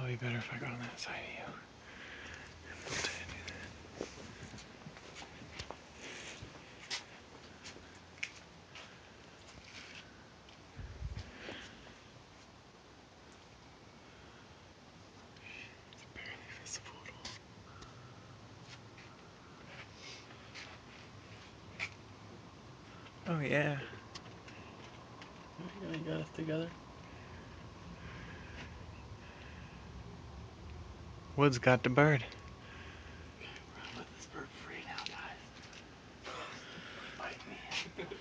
probably better if I go on that side of you. It's barely visible at all. Oh yeah. You got us together. Wood's got the bird. Okay, we're gonna let this bird free now, guys. Bite me. Freedom.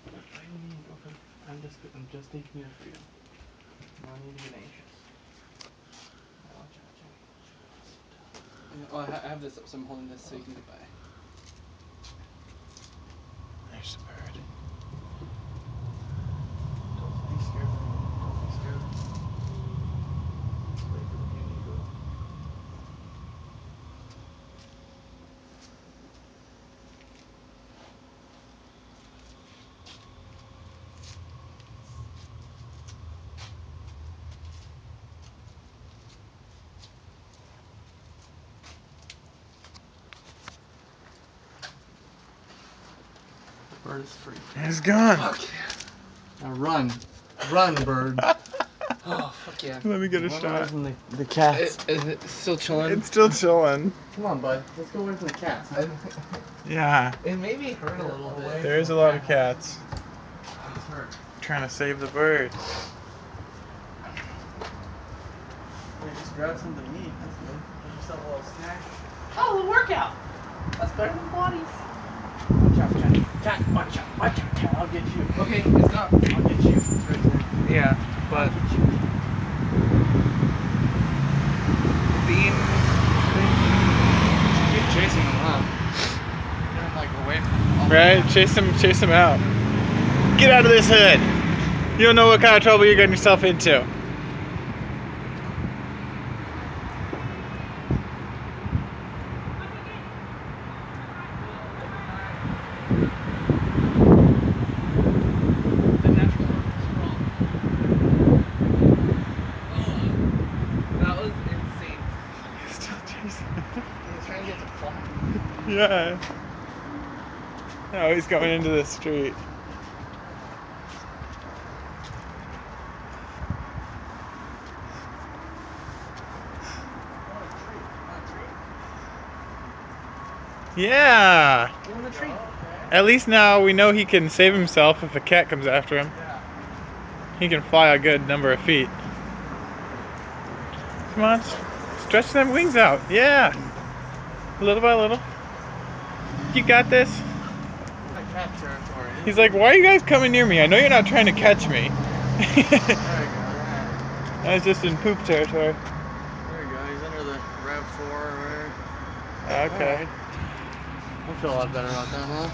Bite me. Okay. I'm just taking your freedom. No need to get anxious. Watch out, Jimmy. Oh, I have this, so I'm holding this so you can get by. There's the bird. Don't be scared. Don't be scared. Just wait for the beauty to go. The bird is free. It's gone. Fuck yeah. Now run. Run, bird. Oh, fuck yeah. Let me get a Run shot. away from the cats. Is it still chilling? It's still chilling. Come on, bud. Let's go away from the cats. Yeah. It made me hurt a little bit. There is a lot of cats. It's hurt. Trying to save the bird. Yeah, just grab something to eat. That's good. Have yourself a little snack. Oh, the workout. That's better than Pilates. Watch out, cat. Cat, watch out. Watch out, cat. I'll get you. Okay, it's not. I'll get you. It's right there. Yeah, but I'll get you. Bean. Keep chasing him, huh? Get him like away from. Right? Chase him out. Get out of this hood. You don't know what kind of trouble you're getting yourself into. The natural squirrel. That was insane. He's still chasing. He's trying to get to fly. Yeah. Oh, he's going into the street. Oh, a tree. Yeah. Go in the tree. Okay. At least now we know he can save himself if a cat comes after him. Yeah. He can fly a good number of feet. Come on, stretch them wings out. Yeah. Little by little. You got this. My cat territory. He's like, why are you guys coming near me? I know you're not trying to catch me. There you go. Yeah. I was just in poop territory. There you go. He's under the RAV4 or whatever. Okay. Alright. I feel a lot better about that, huh?